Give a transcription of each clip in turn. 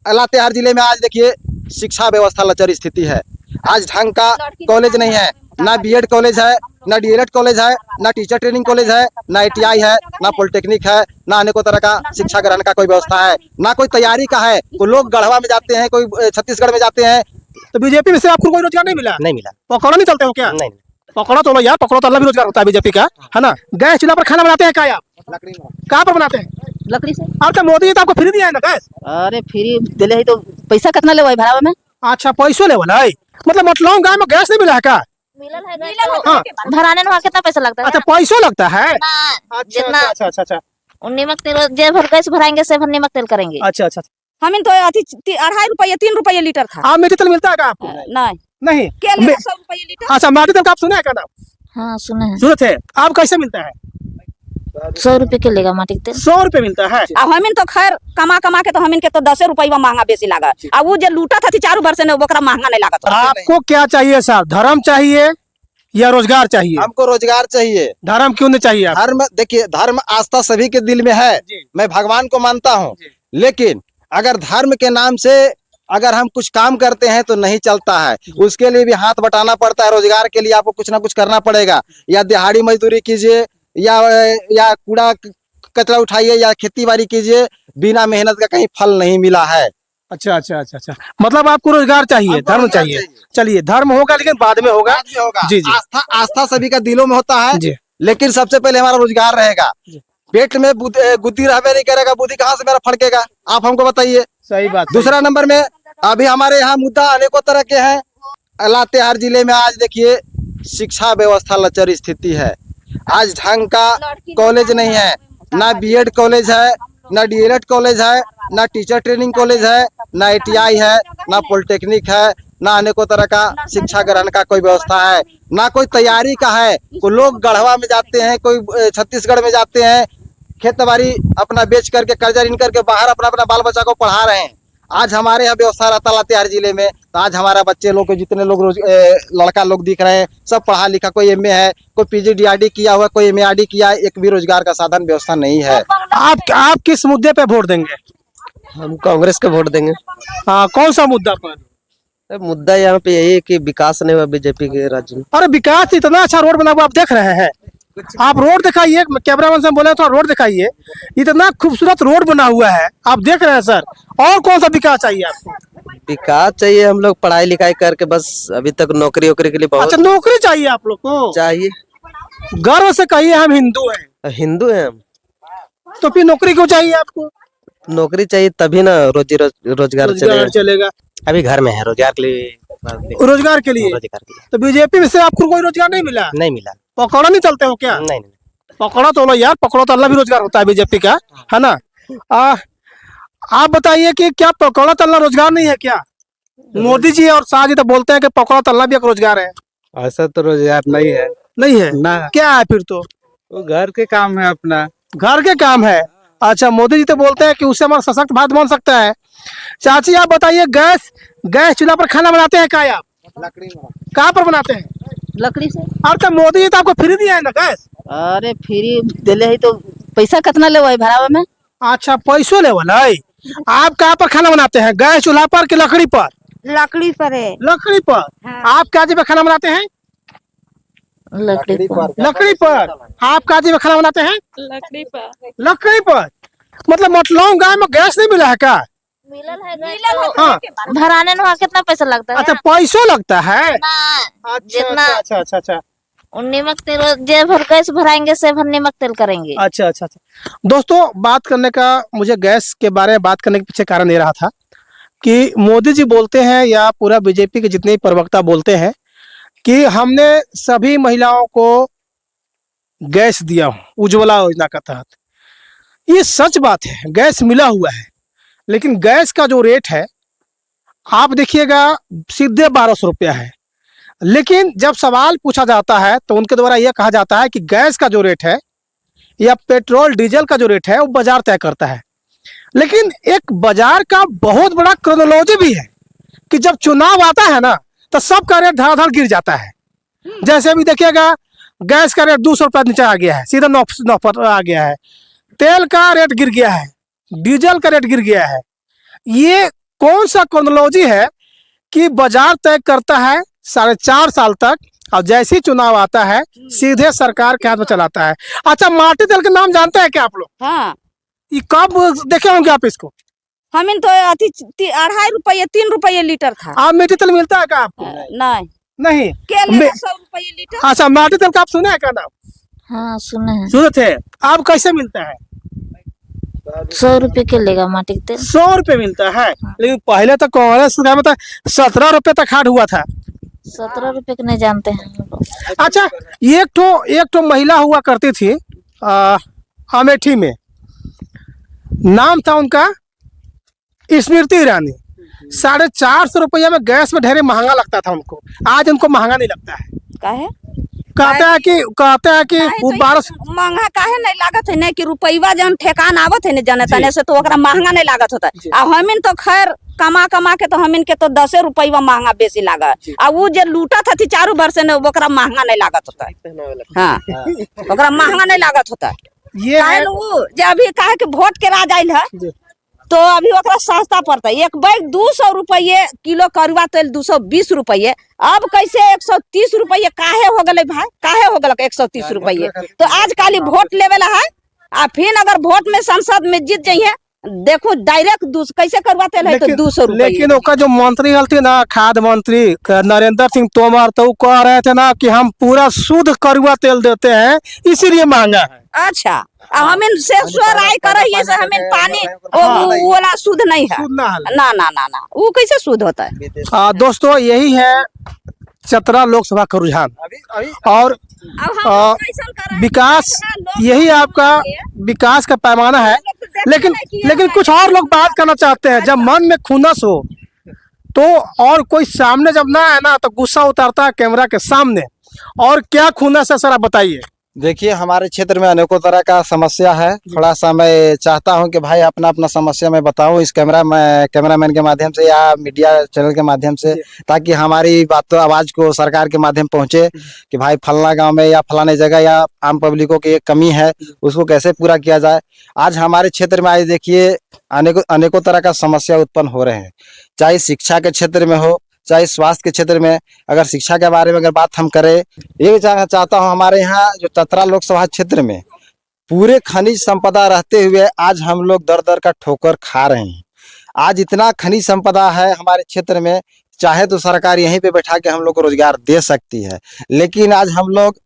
लातेहार जिले में आज देखिए शिक्षा व्यवस्था लचर स्थिति है। आज ढंग का कॉलेज नहीं है, ना बीएड कॉलेज है, ना डीएलएड कॉलेज है, ना टीचर ट्रेनिंग कॉलेज है, ना आईटीआई है, ना पॉलिटेक्निक है, ना अनेकों तरह का शिक्षा ग्रहण का कोई व्यवस्था है, ना कोई तैयारी का है। कोई लोग गढ़वा में जाते हैं, कोई छत्तीसगढ़ में जाते हैं। तो बीजेपी में से आपको कोई रोजगार नहीं मिला? नहीं मिला। पकौड़ा नहीं चलते हो क्या? नहीं। पकौड़ा तो लो यार, पकौड़ा तो अल्लाह भी रोजगार होता है बीजेपी का, है ना। गैस चूल्हा पर खाना बनाते हैं क्या आप? कहाँ पर बनाते हैं? लकड़ी से। अब तो मोदी जी तो आपको फ्री दिया है ना गैस? अरे फ्री दिले ही तो पैसा कितना ले भाड़ा में? अच्छा पैसों लेवल है, मतलब मतलौं गाँव में गैस नहीं मिला है क्या? हाँ। भराने में कितना पैसा लगता है? अच्छा पैसों लगता है। जितना अच्छा नीमक तेल जे भर गैस भराएंगे से भर नीमक तेल करेंगे। अच्छा। हमें तो 2.5 रुपये 3 रुपये लीटर था। आप मीठी तेल मिलता है क्या आपको? नहीं। क्या लेगा 100 रुपये लीटर? अच्छा माटी तेल का आप सुना है क्या नाम? हाँ सुना है। सुने थे आप? कैसे मिलता है? 100 रुपए के लेगा माटी तेल। 100 रुपए मिलता है। अब हमें तो खैर कमा के तो हमें के तो 10 रुपये महंगा बेसी लगा। अब वो जो लूटा था 4 वर्ष ने वो महंगा नहीं लगा। आपको क्या चाहिए साहब? धर्म चाहिए या रोजगार चाहिए? हमको रोजगार चाहिए। धर्म क्यों नहीं चाहिए आप? धर्म देखिए, धर्म आस्था सभी के दिल में है। मैं भगवान को मानता हूँ, लेकिन अगर धर्म के नाम से अगर हम कुछ काम करते हैं तो नहीं चलता है। उसके लिए भी हाथ बटाना पड़ता है। रोजगार के लिए आपको कुछ ना कुछ करना पड़ेगा। या दिहाड़ी मजदूरी कीजिए, या कूड़ा कचरा उठाइए, या खेती बाड़ी कीजिए। बिना मेहनत का कहीं फल नहीं मिला है। अच्छा। मतलब आपको रोजगार चाहिए, धर्म चाहिए। चलिए धर्म होगा लेकिन बाद में होगा। जी। आस्था सभी का दिलों में होता है, लेकिन सबसे पहले हमारा रोजगार रहेगा। पेट में बुद्धि रहबे नहीं करेगा, बुद्धि कहाँ से मेरा फड़केगा? आप हमको बताइए। सही बात। दूसरा नंबर में अभी हमारे यहाँ मुद्दा अनेकों तरह के हैं। लातेहार जिले में आज देखिए शिक्षा व्यवस्था लचर स्थिति है। आज ढंग का कॉलेज नहीं है, ना बीएड कॉलेज है, ना डीएलएड कॉलेज है, ना टीचर ट्रेनिंग कॉलेज है, ना आईटीआई है, ना पॉलिटेक्निक है, ना अनेकों तरह का शिक्षा ग्रहण का कोई व्यवस्था है, ना कोई तैयारी का है। कोई लोग गढ़वा में जाते हैं, कोई छत्तीसगढ़ में जाते हैं, खेती अपना बेच करके कर्जा ऋण करके बाहर अपना बाल बच्चा को पढ़ा रहे हैं। आज हमारे यहाँ व्यवस्था रहता लातेहार जिले में, तो आज हमारा बच्चे लोग के जितने लोग लड़का लोग दिख रहे हैं सब पढ़ा लिखा। कोई एमए है, कोई पीजीडीआरडी किया हुआ, कोई एमएआरडी किया है। एक भी रोजगार का साधन व्यवस्था नहीं है। आप किस मुद्दे पे वोट देंगे? हम कांग्रेस को वोट देंगे। हाँ, कौन सा मुद्दा पर? मुद्दा यहाँ पे यही है कि विकास नहीं हुआ बीजेपी के राज्य में। अरे विकास इतना अच्छा रोड बना हुआ आप देख रहे हैं। आप रोड दिखाइए, कैमरामैन से बोले तो रोड दिखाइए। इतना खूबसूरत रोड बना हुआ है, आप देख रहे हैं सर। और कौन सा विकास चाहिए आपको? विकास चाहिए, हम लोग पढ़ाई लिखाई करके बस अभी तक नौकरी वोकरी के लिए बहुत। अच्छा नौकरी चाहिए आप लोग को? चाहिए। गर्व से कहिए हम हिंदू हैं। हिंदू हैं हम। तो फिर नौकरी क्यों चाहिए आपको? नौकरी चाहिए तभी ना रोजगार चलेगा। अभी घर में है, रोजगार के लिए। रोजगार के लिए। तो बीजेपी में से आपको कोई रोजगार नहीं मिला? नहीं मिला। पकौड़ा नहीं चलते हो क्या? नहीं। पकौड़ा तो लो यार, पकौड़ा तो अल्लाह भी रोजगार होता है बीजेपी का, है ना। आप बताइए कि क्या पकौड़ा तलना रोजगार नहीं है क्या? मोदी जी और शाह जी तो बोलते हैं कि पकौड़ा तलना भी एक रोजगार है। ऐसा तो रोजगार नहीं है। नहीं है ना। क्या है फिर? तो वो घर के काम है, अपना घर के काम है। अच्छा मोदी जी तो बोलते हैं कि उससे हमारा सशक्त भारत बन सकता है। चाची आप बताइए, गैस चूल्हा पर खाना बनाते हैं क्या आप? कहाँ पर बनाते हैं? लकड़ी से। अब तो मोदी जी तो आपको फ्री दिया है ना गैस? अरे फ्री दिले ही तो पैसा कितना ले भाड़ा में? अच्छा पैसों लेवल है। आप कहाँ पर खाना बनाते हैं? गैस चूल्हा पर कि लकड़ी पर? लकड़ी पर है। लकड़ी पर। आप क्या जगह खाना बनाते हैं? लकड़ी पर। लकड़ी पर। आप क्या जगह खाना बनाते हैं? लकड़ी पर। मतलब मतलौं गाँव में गैस नहीं मिला है क्या? हाँ। भराने में कितना पैसा लगता है? अच्छा पैसों लगता है। जितना अच्छा। नीमक तेल जे भर गैस भराएंगे से भर नीमक तेल करेंगे। अच्छा। दोस्तों बात करने का, मुझे गैस के बारे में बात करने के पीछे कारण ये रहा था कि मोदी जी बोलते हैं या पूरा बीजेपी के जितने प्रवक्ता बोलते हैं कि हमने सभी महिलाओं को गैस दिया उज्ज्वला योजना का तहत। ये सच बात है, गैस मिला हुआ है, लेकिन गैस का जो रेट है आप देखिएगा सीधे 1200 रुपया है। लेकिन जब सवाल पूछा जाता है तो उनके द्वारा यह कहा जाता है कि गैस का जो रेट है या पेट्रोल डीजल का जो रेट है वो बाजार तय करता है। लेकिन एक बाजार का बहुत बड़ा क्रोनोलॉजी भी है कि जब चुनाव आता है ना तो सबका रेट धड़ाधड़ गिर जाता है। जैसे अभी देखिएगा गैस का रेट 200 रुपया नीचे आ गया है, सीधा 9 पर आ गया है। तेल का रेट गिर गया है, डीजल का रेट गिर गया है। ये कौन सा क्रोनोलॉजी है कि बाजार तय करता है 4.5 साल तक, और जैसे ही चुनाव आता है सीधे सरकार के हाथ में चलाता है। अच्छा, माटी तेल के नाम जानते हैं क्या आप लोग? हाँ, ये कब देखे होंगे आप इसको? हमें तो अति 2.5 रुपये 3 रुपये लीटर था। आप मीठी तेल मिलता है क्या आपको? नहीं, नहीं। के लेगा 100 रुपये लीटर। अच्छा, माटी तेल का आप सुने हैं क्या नाम? हाँ सुने हैं। सुने थे। आप कैसे मिलता है? 100 रुपए के लेगा माटी के तेल। 100 रुपए मिलता है, लेकिन पहले तो कांग्रेस का मतलब 17 रुपए तक हाट हुआ था। 17 रुपए के नहीं जानते हैं हम लोग। अच्छा, एक ठो महिला हुआ करती थी अमेठी में, नाम था उनका स्मृति ईरानी। 450 रुपया में गैस में ढेरे महंगा लगता था उनको, आज उनको महंगा नहीं लगता है। काहे कहते हैं कि वो 12 महंगा काहे नहीं लागत है? नहीं कि रुपया जन ठेकान आवत है न जने तने से, तो ओकरा महंगा नहीं लागत होता है। आ हमिन तो खैर कमा के तो हमिन के तो 10 रुपया महंगा बेसी लागत। आ वो जे लूटा था 4 वर्ष ने, ओकरा महंगा नहीं लागत होता है। हाँ, ओकरा महंगा नहीं लागत होता है। ये है। वो जे अभी काहे के वोट के राज आइल है, तो अभी ओकरा सस्ता पड़ता है। एक बैग 200 रुपये किलो, करुआ तेल 220 रुपये। अब कैसे 130 रुपये काहे हो गए भाई? काहे हो गए 130 रुपये? तो आजकल वोट लेवे ला है, आ फिर अगर वोट में संसद में जीत जाइए, देखो डायरेक्ट कैसे करुआ तेल है तो 200 रुपये। लेकिन ओका जो मंत्री हलती ना, खाद्य मंत्री नरेंद्र सिंह तोमर, तो कह रहे थे ना कि हम पूरा शुद्ध करुआ तेल देते हैं, इसीलिए महंगा है। अच्छा, हमें से राय करे से हमें पानी वो वाला शुद्ध नहीं है। ना ना ना ना, वो कैसे शुद्ध होता है? दोस्तों, यही है चतरा लोकसभा का रुझान। और विकास, यही आपका विकास का पैमाना है। लेकिन कुछ और लोग बात करना चाहते हैं। जब मन में खुन्नस हो तो, और कोई सामने जब ना है ना, तो गुस्सा उतारता है कैमरा के सामने। और क्या खुन्नस है सर, आप बताइए। देखिए, हमारे क्षेत्र में अनेकों तरह का समस्या है। थोड़ा सा मैं चाहता हूं कि भाई अपना समस्या मैं बताऊं इस कैमरामैन के माध्यम से या मीडिया चैनल के माध्यम से, ताकि हमारी बातों आवाज को सरकार के माध्यम पहुंचे कि भाई फलाना गांव में या फलाने जगह या आम पब्लिकों की एक कमी है, उसको कैसे पूरा किया जाए। आज हमारे क्षेत्र में आज देखिए अनेकों तरह का समस्या उत्पन्न हो रहे हैं, चाहे शिक्षा के क्षेत्र में हो, चाहे स्वास्थ्य के क्षेत्र में। अगर शिक्षा के बारे में अगर बात हम करें, ये जानना चाहता हूं, हमारे यहाँ जो चतरा लोकसभा क्षेत्र में पूरे खनिज संपदा रहते हुए आज हम लोग दर दर का ठोकर खा रहे हैं। आज इतना खनिज संपदा है हमारे क्षेत्र में, चाहे तो सरकार यहीं पे बैठा के हम लोग को रोजगार दे सकती है, लेकिन आज हम लोग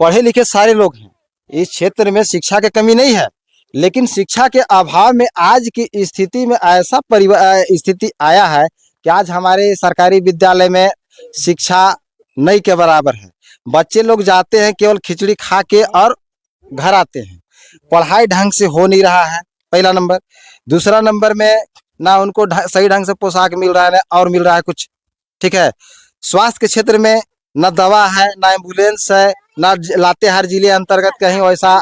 पढ़े लिखे सारे लोग हैं। इस क्षेत्र में शिक्षा की कमी नहीं है, लेकिन शिक्षा के अभाव में आज की स्थिति में ऐसा स्थिति आया है कि आज हमारे सरकारी विद्यालय में शिक्षा नहीं के बराबर है। बच्चे लोग जाते हैं केवल खिचड़ी खा के और घर आते हैं। पढ़ाई ढंग से हो नहीं रहा है, पहला नंबर। दूसरा नंबर में ना उनको सही ढंग से पोशाक मिल रहा है और मिल रहा है कुछ, ठीक है। स्वास्थ्य के क्षेत्र में ना दवा है, ना एम्बुलेंस है, ना लातेहार जिले अंतर्गत कहीं वैसा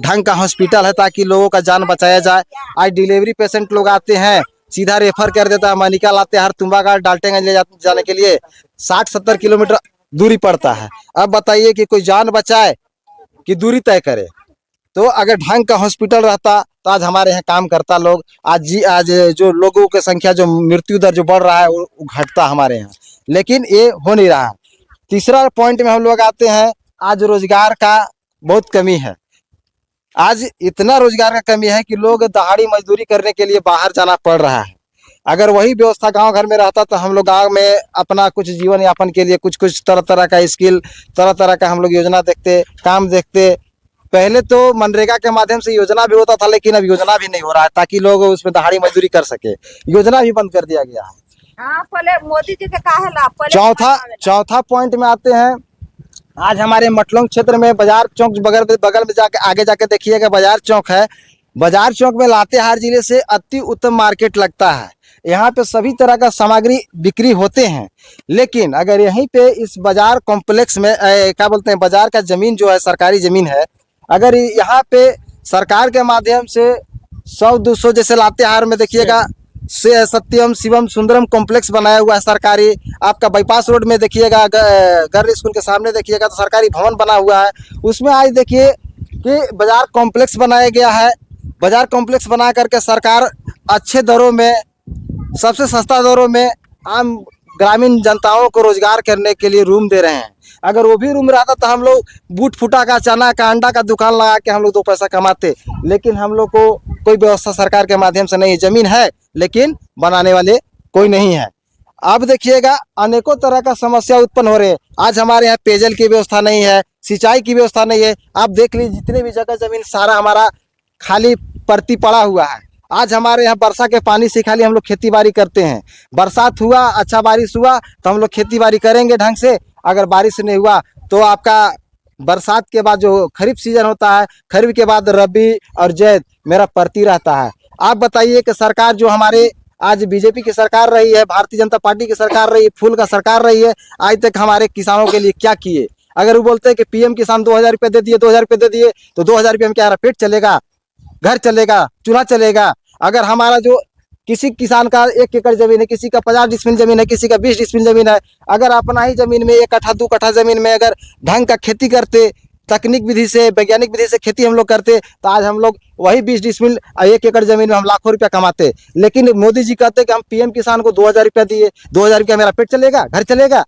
ढंग का हॉस्पिटल है ताकि लोगों का जान बचाया जाए। आज डिलीवरी पेशेंट लोग आते हैं, सीधा रेफर कर देता है मनिका लातेहार तुम्बागार डाल्टेगंज ले जाने के लिए 60-70 किलोमीटर दूरी पड़ता है। अब बताइए कि कोई जान बचाए कि दूरी तय करे। तो अगर ढंग का हॉस्पिटल रहता तो आज हमारे यहाँ काम करता लोग। आज जो लोगों की संख्या, जो मृत्यु दर जो बढ़ रहा है वो घटता हमारे यहाँ, लेकिन ये हो नहीं रहा है। तीसरा पॉइंट में हम लोग आते हैं, आज रोजगार का बहुत कमी है। आज इतना रोजगार का कमी है कि लोग दहाड़ी मजदूरी करने के लिए बाहर जाना पड़ रहा है। अगर वही व्यवस्था गांव घर में रहता तो हम लोग गांव में अपना कुछ जीवन यापन के लिए कुछ तरह तरह का स्किल, तरह तरह का हम लोग योजना देखते, काम देखते। पहले तो मनरेगा के माध्यम से योजना भी होता था, लेकिन अब योजना भी नहीं हो रहा है ताकि लोग उसमें दहाड़ी मजदूरी कर सके। योजना भी बंद कर दिया गया है। हाँ, पहले मोदी जी के कहा ला, चौथा पॉइंट में आते हैं। आज हमारे मटलोंग क्षेत्र में बाजार चौक बगल में जाके आगे जाके देखिएगा, बाजार चौक है। बाजार चौक में लातेहार जिले से अति उत्तम मार्केट लगता है। यहाँ पे सभी तरह का सामग्री बिक्री होते हैं, लेकिन अगर यहीं पे इस बाजार कॉम्प्लेक्स में क्या बोलते हैं, बाजार का जमीन जो है सरकारी जमीन है, अगर यहाँ पे सरकार के माध्यम से 100-200 जैसे लातेहार में देखिएगा से सत्यम शिवम सुंदरम कॉम्प्लेक्स बनाया हुआ है सरकारी। आपका बाईपास रोड में देखिएगा, गर्ल स्कूल के सामने देखिएगा तो सरकारी भवन बना हुआ है। उसमें आज देखिए कि बाजार कॉम्प्लेक्स बनाया गया है। बाजार कॉम्प्लेक्स बना करके सरकार अच्छे दरों में सबसे सस्ता दरों में आम ग्रामीण जनताओं को रोजगार करने के लिए रूम दे रहे हैं। अगर वो भी रूम रहता तो हम लोग बूट फूटा का, चना का, अंडा का दुकान लगा के हम लोग 2 पैसा कमाते, लेकिन हम लोग को कोई व्यवस्था सरकार के माध्यम से नहीं है। जमीन है लेकिन बनाने वाले कोई नहीं है। अब देखिएगा अनेकों तरह का समस्या उत्पन्न हो रहे हैं। आज हमारे यहाँ पेयजल की व्यवस्था नहीं है, सिंचाई की व्यवस्था नहीं है। आप देख लीजिए जितने भी जगह जमीन सारा हमारा खाली पड़ती पड़ा हुआ है। आज हमारे यहाँ वर्षा के पानी से खाली हम लोग खेती बाड़ी करते हैं। बरसात हुआ, अच्छा बारिश हुआ तो हम लोग खेती बाड़ी करेंगे ढंग से। अगर बारिश नहीं हुआ तो आपका बरसात के बाद जो खरीफ सीजन होता है, खरीफ के बाद रबी और जैद मेरा पड़ती रहता है। आप बताइए कि सरकार जो हमारे आज बीजेपी की सरकार रही है, भारतीय जनता पार्टी की सरकार रही है, फूल का सरकार रही है, आज तक हमारे किसानों के लिए क्या किए? अगर वो बोलते हैं कि पीएम किसान 2000 रुपये दे दिए, 2000 रुपये दे दिए, तो 2000 रुपये में क्या पेट चलेगा, घर चलेगा, चूल्हा चलेगा? अगर हमारा जो किसी किसान का 1 एकड़ जमीन है, किसी का 50 डिसमिल जमीन है, किसी का 20 डिसमिल जमीन है, अगर अपना ही जमीन में 1 कट्ठा 2 कट्ठा जमीन में अगर ढंग का खेती करते, तकनीक विधि से, वैज्ञानिक विधि से खेती हम लोग करते, तो आज हम लोग वही 20 डिसमिल 1 एकड़ जमीन में हम लाखों रुपया कमाते। लेकिन मोदी जी कहते कि हम पीएम किसान को 2000 रुपया दिए, 2000 रुपया मेरा पेट चलेगा, घर चलेगा?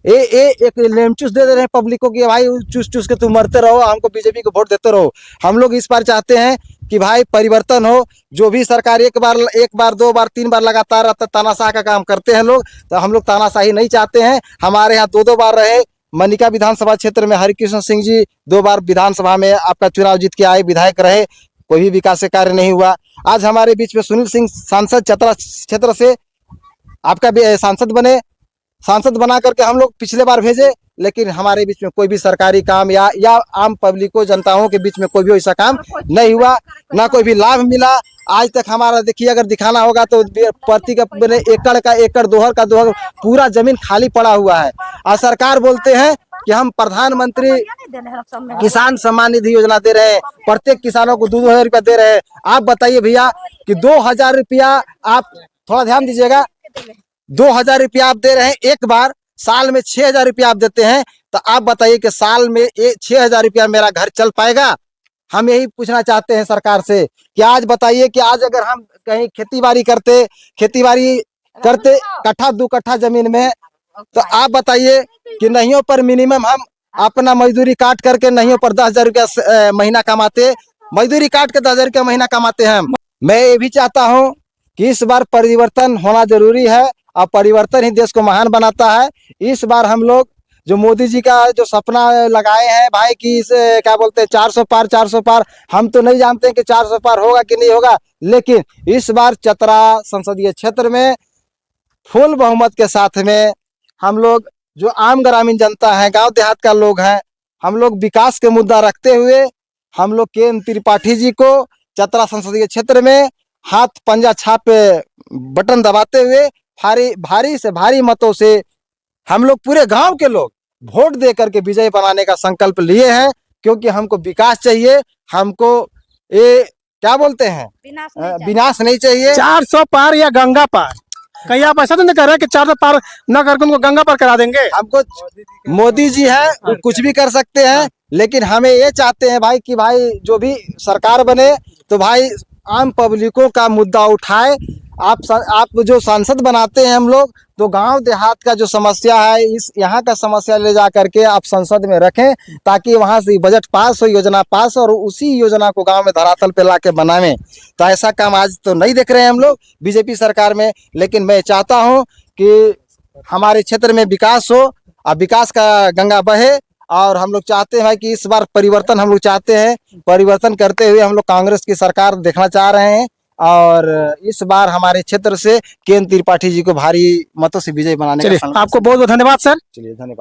एक लेमचूस दे रहे हैं पब्लिक को कि भाई चूस चूस के तुम मरते रहो, हमको बीजेपी को वोट देते रहो। हम लोग इस बार चाहते हैं कि भाई परिवर्तन हो। जो भी सरकार एक बार 2 बार 3 बार लगातार तानाशाह का काम करते हैं लोग, तो हम लोग तानाशाही नहीं चाहते हैं। हमारे यहाँ 2 बार रहे, मनिका विधानसभा क्षेत्र में हरिकृष्ण सिंह जी 2 बार विधानसभा में आपका चुनाव जीत के आए, विधायक रहे, कोई भी विकास कार्य नहीं हुआ। आज हमारे बीच में सुनील सिंह सांसद चतरा क्षेत्र से आपका भी सांसद बने, सांसद बना करके हम लोग पिछले बार भेजे, लेकिन हमारे बीच में कोई भी सरकारी काम या आम पब्लिकों जनताओं के बीच में कोई भी ऐसा काम नहीं हुआ, ना कोई भी लाभ मिला। आज तक हमारा देखिए, अगर दिखाना होगा तो प्रति का एकड़ का एकड़, दोहर का दोहर, पूरा जमीन खाली पड़ा हुआ है। और सरकार बोलते हैं कि हम प्रधानमंत्री किसान सम्मान निधि योजना दे रहे हैं, प्रत्येक किसानों को 2000 रुपया दे रहे हैं। आप बताइए भैया कि 2000 रुपया, आप थोड़ा ध्यान दीजिएगा, 2000 रुपया आप दे रहे हैं एक बार, साल में 6000 रुपया आप देते हैं, तो आप बताइए कि साल में 6000 रुपया मेरा घर चल पाएगा? हम यही पूछना चाहते हैं सरकार से कि आज बताइए कि आज अगर हम कहीं खेती बाड़ी करते कट्ठा 2 कट्ठा जमीन में, तो आप बताइए कि नहियों पर मिनिमम हम अपना मजदूरी काट करके नहियों पर 10,000 रुपया महीना कमाते, मजदूरी काट के 10,000 रुपया महीना कमाते हैं हम। मैं ये भी चाहता हूँ कि इस बार परिवर्तन होना जरूरी है, और परिवर्तन ही देश को महान बनाता है। इस बार हम लोग जो मोदी जी का जो सपना लगाए हैं भाई कि इसे क्या बोलते हैं 400 पार, 400 पार, हम तो नहीं जानते हैं कि 400 पार होगा कि नहीं होगा, लेकिन इस बार चतरा संसदीय क्षेत्र में फुल बहुमत के साथ में हम लोग जो आम ग्रामीण जनता है, गांव देहात का लोग हैं, हम लोग विकास के मुद्दा रखते हुए हम लोग के त्रिपाठी जी को चतरा संसदीय क्षेत्र में हाथ पंजा छाप बटन दबाते हुए भारी से भारी मतों से हम लोग पूरे गांव के लोग वोट दे करके विजय बनाने का संकल्प लिए हैं। क्योंकि हमको विकास चाहिए, हमको ये क्या बोलते हैं, विनाश नहीं चाहिए। 400 पार या गंगा पार, कहीं आप ऐसा तो नहीं कर रहे कि 400 पार न करके उनको गंगा पार करा देंगे? हमको मोदी जी है वो कुछ भी कर सकते हैं, लेकिन हमें ये चाहते हैं भाई कि भाई जो भी सरकार बने तो भाई आम पब्लिकों का मुद्दा उठाए। आप जो सांसद बनाते हैं हम लोग, तो गांव देहात का जो समस्या है, इस यहाँ का समस्या ले जा करके आप संसद में रखें, ताकि वहां से बजट पास हो, योजना पास, और उसी योजना को गांव में धरातल पे लाके बनावें। तो ऐसा काम आज तो नहीं देख रहे हैं हम लोग बीजेपी सरकार में, लेकिन मैं चाहता हूं कि हमारे क्षेत्र में विकास हो और विकास का गंगा बहे। और हम लोग चाहते हैं भाई कि इस बार परिवर्तन हम लोग चाहते हैं, परिवर्तन करते हुए हम लोग कांग्रेस की सरकार देखना चाह रहे हैं। और इस बार हमारे क्षेत्र से केएन त्रिपाठी जी को भारी मतों से विजय बनाने का आपको बहुत बहुत धन्यवाद सर। चलिए, धन्यवाद।